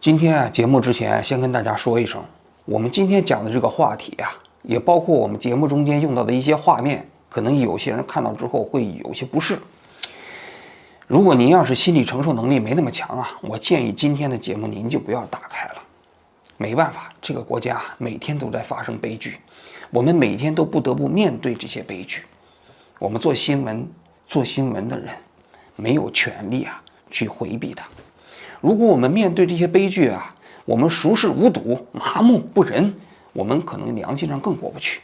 今天啊，节目之前先跟大家说一声，我们今天讲的这个话题啊，也包括我们节目中间用到的一些画面，可能有些人看到之后会有些不适。如果您要是心理承受能力没那么强啊，我建议今天的节目您就不要打开了。没办法，这个国家每天都在发生悲剧，我们每天都不得不面对这些悲剧。我们做新闻的人没有权利啊去回避它。如果我们面对这些悲剧啊，我们熟视无睹、麻木不仁，我们可能良心上更过不去，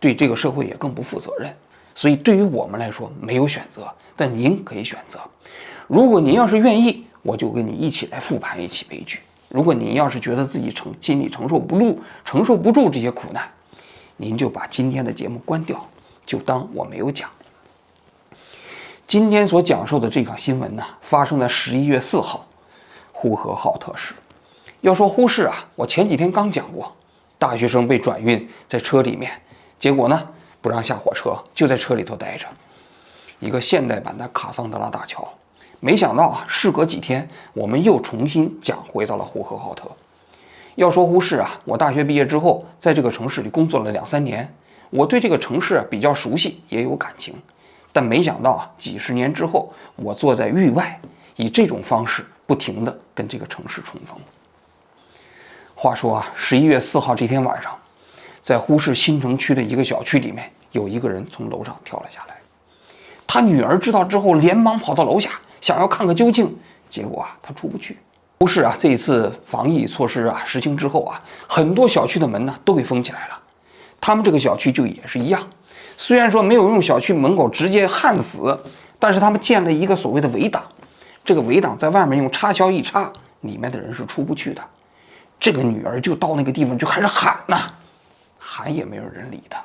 对这个社会也更不负责任。所以对于我们来说没有选择，但您可以选择。如果您要是愿意，我就跟你一起来复盘一起悲剧。如果您要是觉得自己心里承受不住这些苦难，您就把今天的节目关掉，就当我没有讲。今天所讲述的这场新闻呢，发生在11月4号，呼和浩特市。要说呼市啊，我前几天刚讲过，大学生被转运在车里面，结果呢不让下火车，就在车里头待着。一个现代版的卡桑德拉大桥。没想到啊，事隔几天，我们又重新讲回到了呼和浩特。要说呼市啊，我大学毕业之后，在这个城市里工作了2-3年，我对这个城市比较熟悉，也有感情。但没想到啊，几十年之后，我坐在域外，以这种方式不停地跟这个城市重逢。话说啊，11月4号这天晚上，在呼市新城区的一个小区里面，有一个人从楼上跳了下来。他女儿知道之后，连忙跑到楼下，想要看个究竟，结果啊，他出不去。呼市啊，这一次防疫措施啊实行之后啊，很多小区的门呢都给封起来了。他们这个小区就也是一样，虽然说没有用小区门口直接焊死，但是他们建了一个所谓的围挡。这个围挡在外面用插销一插，里面的人是出不去的。这个女儿就到那个地方就开始喊呐，喊也没有人理她。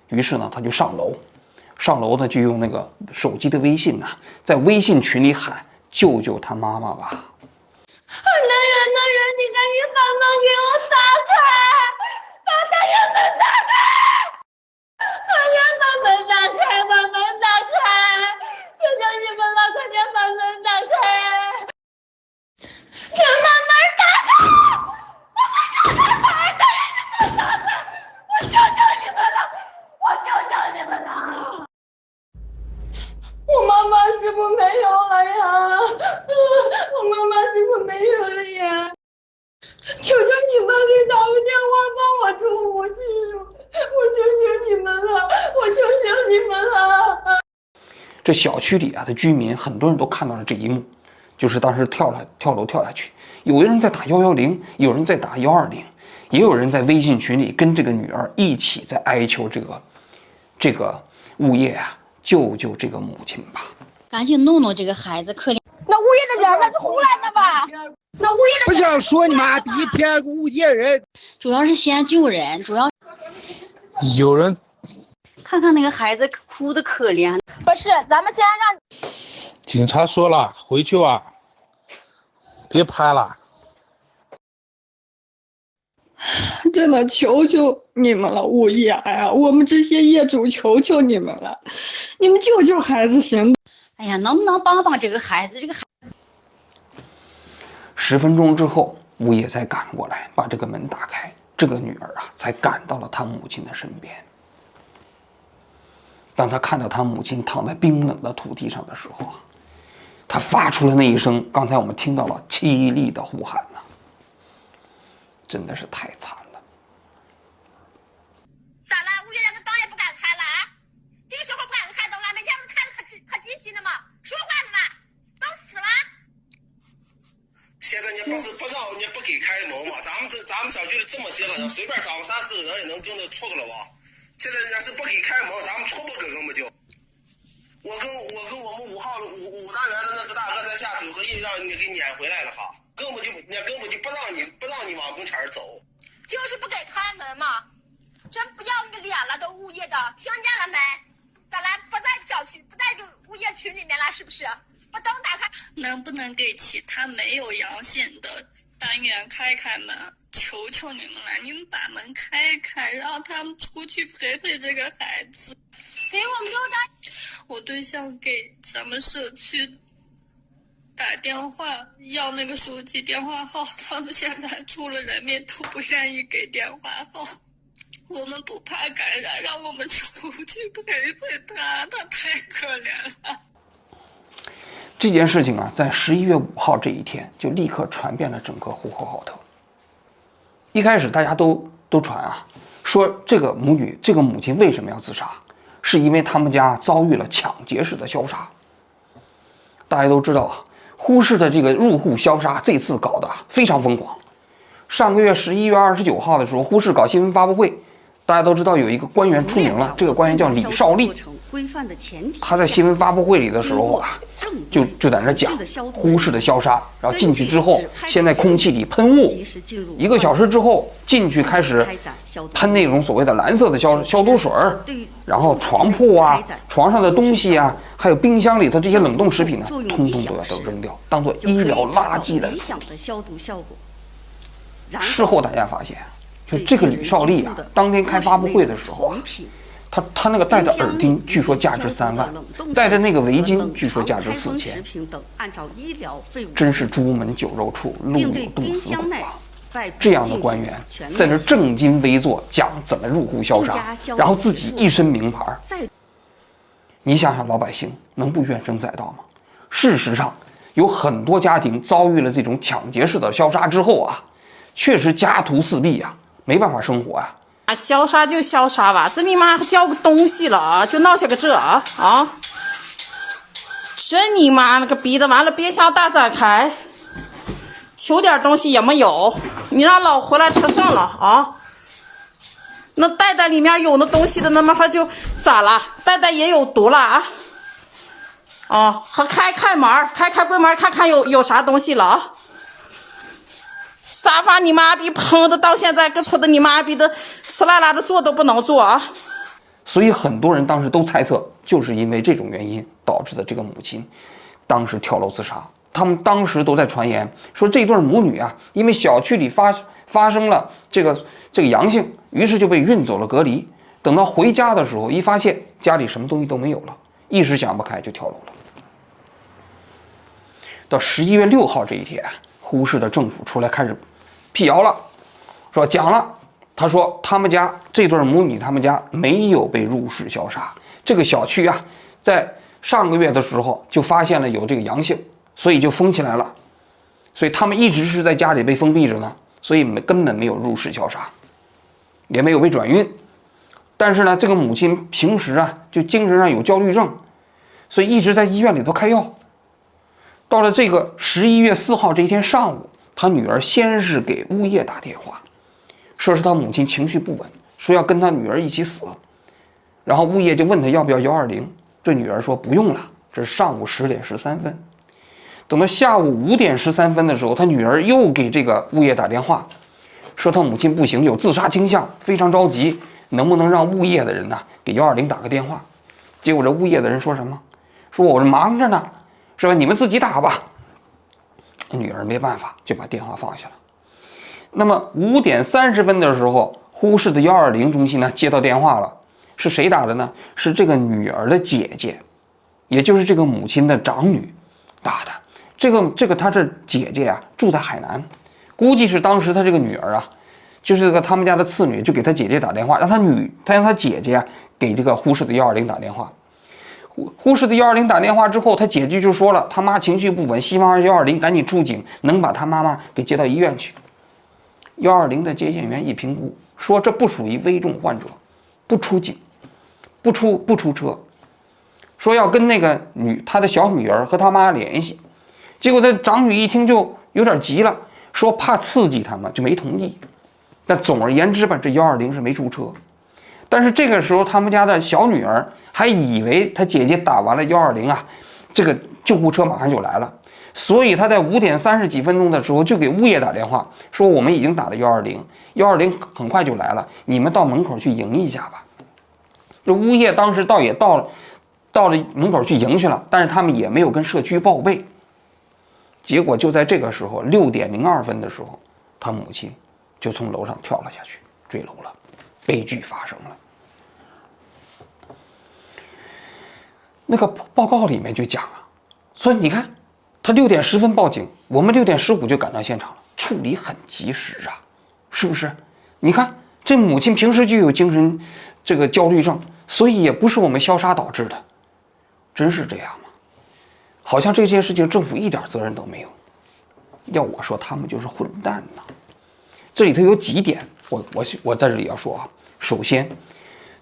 于是呢，她就上楼呢就用那个手机的微信呐，在微信群里喊：“救救他妈妈吧！”能人，你赶紧把门给我打开，把大院门打开，快点把门打开，把门打开，求求你们了，快点把门打开，请把门打开，把门打开，我求求你们了，我求求你们了。我妈妈是不是没有了呀？我妈妈是不是没有了呀？求求你们给打个电话帮我出户去，我求求你们了，我求求你们了。这小区里啊的居民很多人都看到了这一幕，就是当时跳楼跳下去，有人在打110，有人在打120，也有人在微信群里跟这个女儿一起在哀求这个物业啊，救救这个母亲吧！赶紧弄弄这个孩子，可怜。那物业的人那是胡来的吧？那物业的不想说你妈逼天物业人，主要是先救人，主要有人看看那个孩子哭的可怜。不是，咱们先让警察说了，回去吧，别拍了。真的求求你们了，物业！哎呀，我们这些业主求求你们了，你们救救孩子行？哎呀，能不能帮帮这个孩子？这个孩10分钟之后，物业才赶过来把这个门打开，这个女儿啊才赶到了她母亲的身边。当她看到她母亲躺在冰冷的土地上的时候啊，她发出了那一声刚才我们听到了凄厉的呼喊呐，真的是太惨了。咋了？物业连个灯也不敢开了啊？这个时候不敢开灯了，每天不是开的可积极呢吗？说话呢吗？都死了。现在你不是不让你不给开门吗？咱们小区里这么些个人，随便找个3-4个人也能跟着出个了吧？现在人家是不给开门，咱们出不给根本就。我跟我们5号五大员的那个大哥在下手和印让你给撵回来了哈，根本就不让你往跟前走，就是不给开门嘛，真不要你脸了，都物业的，听见了没？咋来不在小区，不在这物业群里面了，是不是？把灯打开。能不能给其他没有阳性的单元开门？求求你们了，你们把门开开，让他们出去陪陪这个孩子。给我们溜达。我对象给咱们社区打电话要那个手机电话号，他们现在出了人命都不愿意给电话号。我们不怕感染，让我们出去陪陪他，他太可怜了。这件事情啊，在11月5号这一天就立刻传遍了整个呼和浩特。一开始大家都传啊，说这个母亲为什么要自杀，是因为他们家遭遇了抢劫式的消杀。大家都知道啊，呼市的这个入户消杀这次搞得非常疯狂。上个月11月29号的时候，呼市搞新闻发布会，大家都知道有一个官员出名了，这个官员叫李少利。他在新闻发布会里的时候啊，就在那讲呼市的消杀，然后进去之后，现在空气里喷雾，1个小时之后进去开始喷那种所谓的蓝色的消毒水，然后床铺啊、床上的东西啊，还有冰箱里头这些冷冻食品呢，通通都要扔掉，当做医疗垃圾来处理。事后大家发现，就这个吕少利啊，当天开发布会的时候啊，他那个戴的耳钉据说价值3万，戴的那个围巾据说价值4000，真是朱门酒肉处，路有冻死骨啊！这样的官员在那正襟危坐讲怎么入户消杀，然后自己一身名牌，你想想老百姓能不怨声载道吗？事实上，有很多家庭遭遇了这种抢劫式的消杀之后啊，确实家徒四壁啊，没办法生活啊。消杀就消杀吧，这你妈还交个东西了啊，就闹下个这啊！真你妈那个逼的，完了别想大展开，求点东西也没有，你让老回来吃剩了啊！那袋袋里面有那东西的，那么他就咋了？袋袋也有毒了啊！还开门，开柜门看看有啥东西了啊！沙发你妈逼碰的，到现在跟出的你妈逼的死拉拉的坐都不能坐啊！所以很多人当时都猜测，就是因为这种原因导致的这个母亲当时跳楼自杀。他们当时都在传言说，这对母女啊，因为小区里发生了这个阳性，于是就被运走了隔离。等到回家的时候，一发现家里什么东西都没有了，一时想不开就跳楼了。到11月6号这一天，呼市的政府出来开始辟谣了，说讲了，他说他们家这对母女，他们家没有被入室消杀。这个小区啊，在上个月的时候就发现了有这个阳性，所以就封起来了。所以他们一直是在家里被封闭着呢，所以根本没有入室消杀，也没有被转运。但是呢，这个母亲平时啊就精神上有焦虑症，所以一直在医院里头开药。到了这个11月4号这一天上午，他女儿先是给物业打电话，说是他母亲情绪不稳，说要跟他女儿一起死。然后物业就问他要不要120，这女儿说不用了。这是上午10点13分。等到下午5点13分的时候，他女儿又给这个物业打电话，说他母亲不行，有自杀倾向，非常着急，能不能让物业的人呢给120打个电话？结果这物业的人说什么？说我这忙着呢，是吧？你们自己打吧。女儿没办法，就把电话放下了。那么5点30分的时候，呼市的120中心呢接到电话了，是谁打的呢？是这个女儿的姐姐，也就是这个母亲的长女打的。这个她这姐姐啊住在海南，估计是当时她这个女儿啊，就是这个他们家的次女，就给她姐姐打电话，让她姐姐啊给这个呼市的120打电话。呼市的120打电话之后，他姐姐就说了，他妈情绪不稳，希望120赶紧出警，能把他妈妈给接到医院去。120的接线员一评估，说这不属于危重患者，不出警，不出车，说要跟那个他的小女儿和他妈联系。结果他长女一听就有点急了，说怕刺激他们，就没同意。但总而言之吧，这120是没出车。但是这个时候，他们家的小女儿还以为他姐姐打完了120啊，这个救护车马上就来了，所以他在5点30几分钟的时候就给物业打电话，说我们已经打了120很快就来了，你们到门口去迎一下吧。这物业当时也到了门口去迎去了，但是他们也没有跟社区报备。结果就在这个时候6点02分的时候，他母亲就从楼上跳了下去，坠楼了，悲剧发生了。那个报告里面就讲了，说你看他6点10分报警，我们6点15就赶到现场了，处理很及时啊，是不是？你看这母亲平时就有精神焦虑症，所以也不是我们消杀导致的，真是这样吗？好像这件事情政府一点责任都没有。要我说，他们就是混蛋呐。这里头有几点，我在这里要说啊。首先，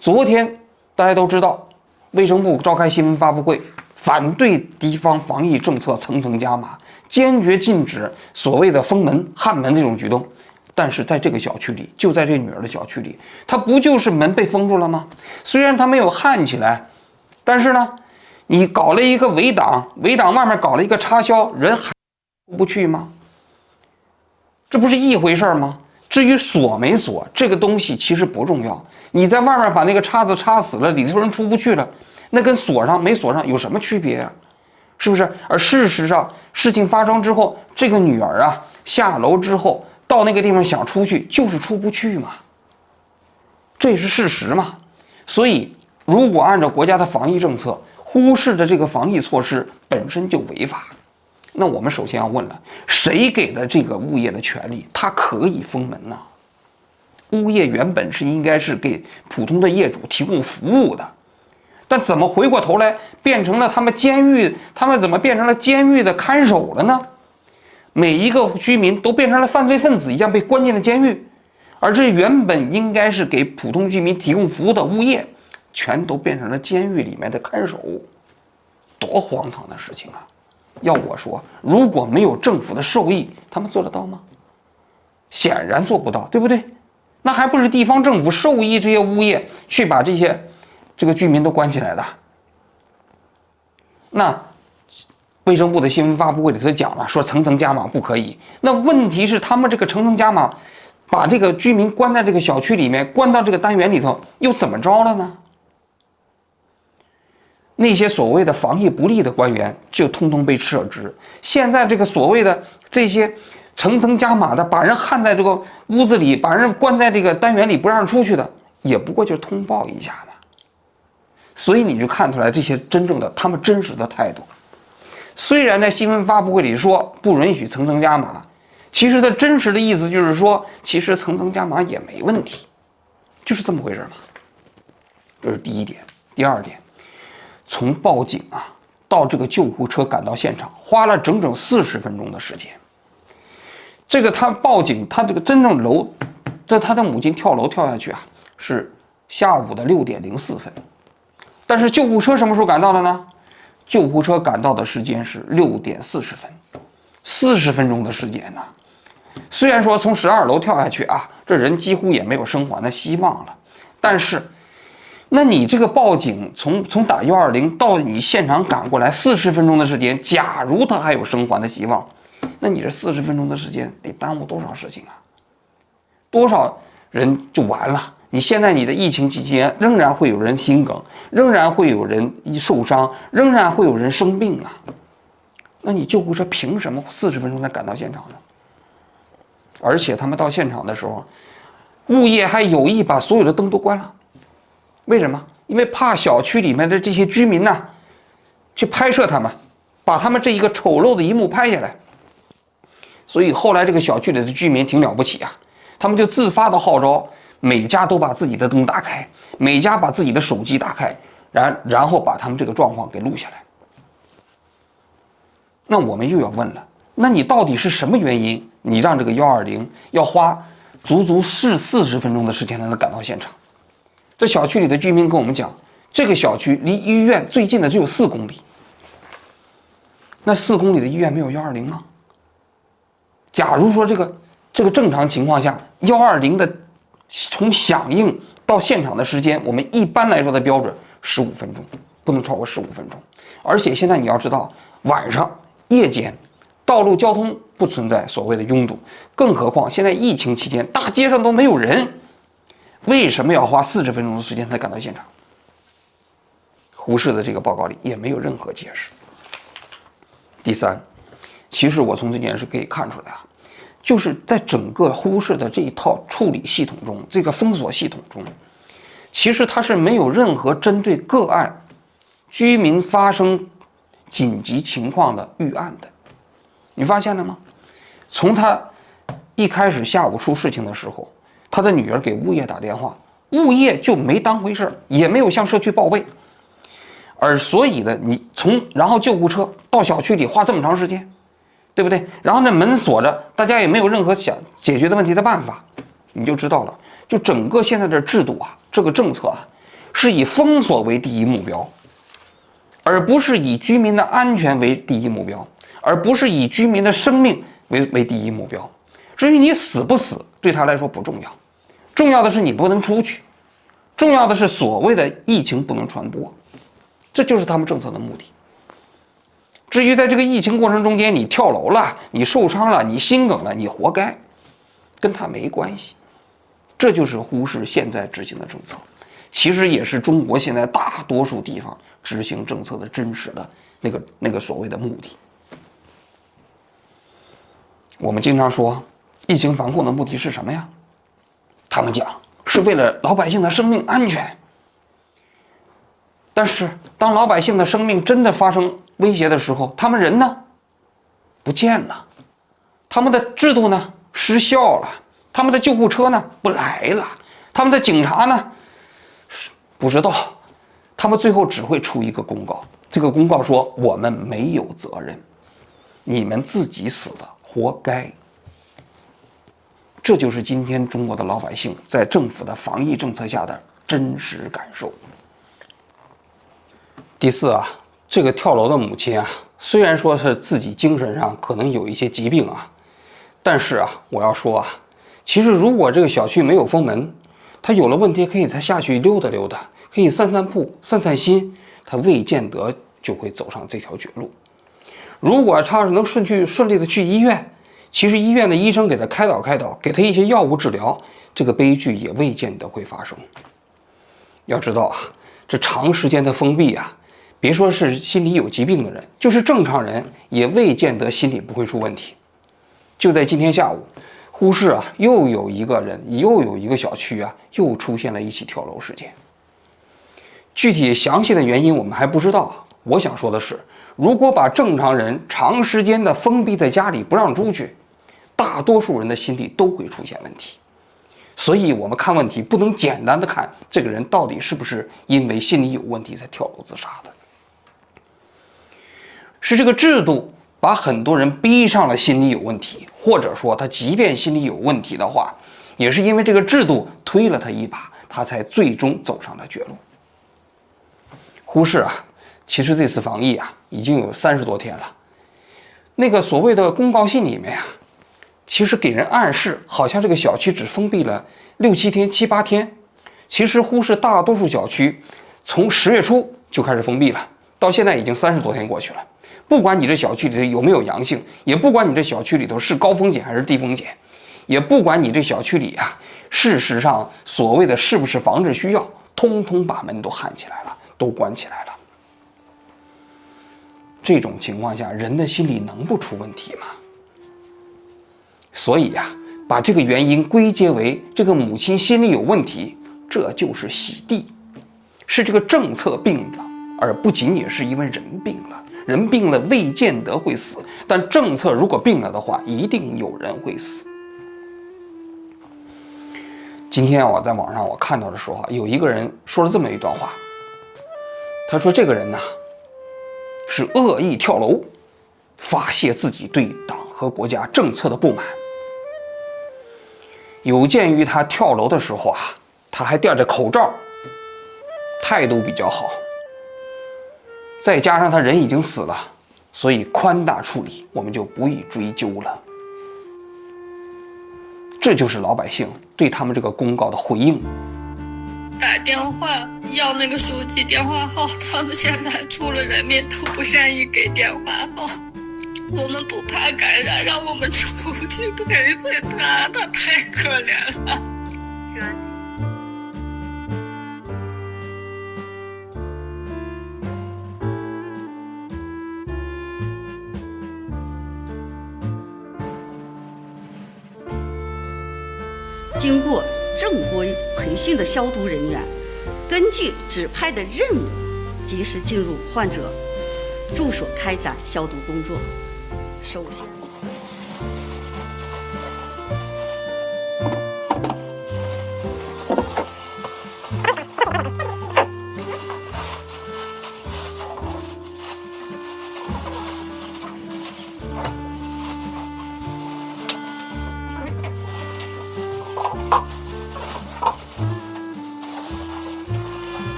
昨天大家都知道，卫生部召开新闻发布会，反对地方防疫政策层层加码，坚决禁止所谓的封门、焊门这种举动。但是在这个小区里，就在这女儿的小区里，它不就是门被封住了吗？虽然它没有焊起来，但是呢，你搞了一个围挡，围挡外面搞了一个插销，人还出不去吗？这不是一回事吗？至于锁没锁，这个东西其实不重要。你在外面把那个叉子插死了，里头人出不去了，那跟锁上没锁上有什么区别啊？是不是？而事实上，事情发生之后，这个女儿啊下楼之后到那个地方想出去，就是出不去嘛，这也是事实嘛。所以，如果按照国家的防疫政策，忽视的这个防疫措施本身就违法。那我们首先要问了，谁给的这个物业的权利？他可以封门呢？物业原本是应该是给普通的业主提供服务的，但怎么回过头来变成了他们怎么变成了监狱的看守了呢？每一个居民都变成了犯罪分子一样被关进了监狱，而这原本应该是给普通居民提供服务的物业，全都变成了监狱里面的看守，多荒唐的事情啊！要我说，如果没有政府的授意，他们做得到吗？显然做不到，对不对？那还不是地方政府授意这些物业去把这个居民都关起来的。那卫生部的新闻发布会里头讲了，说层层加码不可以。那问题是他们这个层层加码，把这个居民关在这个小区里面，关到这个单元里头，又怎么着了呢？那些所谓的防疫不力的官员就通通被撤职。现在这个所谓的这些层层加码的，把人焊在这个屋子里，把人关在这个单元里不让出去的，也不过就是通报一下嘛。所以你就看出来这些真正的他们真实的态度。虽然在新闻发布会里说不允许层层加码，其实它真实的意思就是说，其实层层加码也没问题，就是这么回事嘛。这是第一点。第二点，从报警啊到这个救护车赶到现场，花了整整40分钟的时间。这个他报警，他这个真正他的母亲跳楼跳下去啊，是下午的6点04分。但是救护车什么时候赶到的呢？救护车赶到的时间是6点40分，40分钟的时间呢。虽然说从12楼跳下去啊，这人几乎也没有生还的希望了，但是，那你这个报警从打120到你现场赶过来40分钟的时间，假如他还有生还的希望，那你这40分钟的时间得耽误多少事情啊？多少人就完了。你现在你的疫情期间仍然会有人心梗，仍然会有人受伤，仍然会有人生病啊。那你救护车凭什么40分钟才赶到现场呢？而且他们到现场的时候，物业还有意把所有的灯都关了。为什么？因为怕小区里面的这些居民呢，去拍摄他们，把他们这一个丑陋的一幕拍下来。所以后来这个小区里的居民挺了不起啊，他们就自发的号召，每家都把自己的灯打开，每家把自己的手机打开，然后把他们这个状况给录下来。那我们又要问了，那你到底是什么原因，你让这个120要花足足40分钟的时间才能赶到现场？这小区里的居民跟我们讲，这个小区离医院最近的只有4公里。那4公里的医院没有120吗？假如说这个正常情况下，120的从响应到现场的时间，我们一般来说的标准15分钟，不能超过15分钟。而且现在你要知道，晚上夜间道路交通不存在所谓的拥堵，更何况现在疫情期间大街上都没有人，为什么要花40分钟的时间才赶到现场？胡适的这个报告里也没有任何解释。第三，其实我从这件事可以看出来啊，就是在整个忽视的这一套处理系统中，这个封锁系统中，其实它是没有任何针对个案居民发生紧急情况的预案的。你发现了吗？从他一开始下午出事情的时候，他的女儿给物业打电话，物业就没当回事儿，也没有向社区报备。而所以呢，然后救护车到小区里花这么长时间，对不对？然后那门锁着，大家也没有任何想解决的问题的办法，你就知道了。就整个现在的制度啊，这个政策啊，是以封锁为第一目标，而不是以居民的安全为第一目标，而不是以居民的生命为第一目标。至于你死不死，对他来说不重要，重要的是你不能出去，重要的是所谓的疫情不能传播，这就是他们政策的目的。至于在这个疫情过程中间，你跳楼了，你受伤了，你心梗了，你活该，跟他没关系。这就是忽视现在执行的政策，其实也是中国现在大多数地方执行政策的真实的那个所谓的目的。我们经常说，疫情防控的目的是什么呀？他们讲是为了老百姓的生命安全。但是当老百姓的生命真的发生威胁的时候，他们人呢？不见了。他们的制度呢？失效了。他们的救护车呢？不来了。他们的警察呢？不知道。他们最后只会出一个公告，这个公告说我们没有责任，你们自己死的，活该。这就是今天中国的老百姓在政府的防疫政策下的真实感受。第四啊，这个跳楼的母亲啊，虽然说是自己精神上可能有一些疾病啊，但是啊，我要说啊，其实如果这个小区没有封门，他有了问题可以他下去溜达溜达，可以散散步、散散心，他未见得就会走上这条绝路。如果他能顺利的去医院，其实医院的医生给他开导，给他一些药物治疗，这个悲剧也未见得会发生。要知道啊，这长时间的封闭啊，别说是心理有疾病的人，就是正常人也未见得心理不会出问题。就在今天下午，呼市啊又有一个小区啊又出现了一起跳楼事件。具体详细的原因我们还不知道。我想说的是，如果把正常人长时间的封闭在家里不让出去，大多数人的心理都会出现问题。所以我们看问题不能简单的看这个人到底是不是因为心理有问题才跳楼自杀的，是这个制度把很多人逼上了心理有问题，或者说他即便心理有问题的话，也是因为这个制度推了他一把，他才最终走上了绝路。呼市啊，其实这次防疫啊已经有30多天了，那个所谓的公告信里面啊，其实给人暗示好像这个小区只封闭了6、7天、7、8天。其实呼市大多数小区从10月初就开始封闭了，到现在已经30多天过去了。不管你这小区里头有没有阳性，也不管你这小区里头是高风险还是低风险，也不管你这小区里啊，事实上所谓的是不是防治需要，通通把门都焊起来了，都关起来了。这种情况下，人的心理能不出问题吗？所以呀，把这个原因归结为这个母亲心理有问题，这就是洗地，是这个政策病了，而不仅仅是因为人病了。人病了未见得会死，但政策如果病了的话，一定有人会死。今天我在网上我看到的时候，有一个人说了这么一段话，他说这个人呢是恶意跳楼，发泄自己对党和国家政策的不满。有鉴于他跳楼的时候啊，他还戴着口罩，态度比较好，再加上他人已经死了，所以宽大处理，我们就不予追究了。这就是老百姓对他们这个公告的回应。打电话要那个书记电话号，他们现在出了人命都不愿意给电话号。我们不怕感染，让我们出去陪陪他，他太可怜了。经过正规培训的消毒人员，根据指派的任务，及时进入患者住所开展消毒工作。首先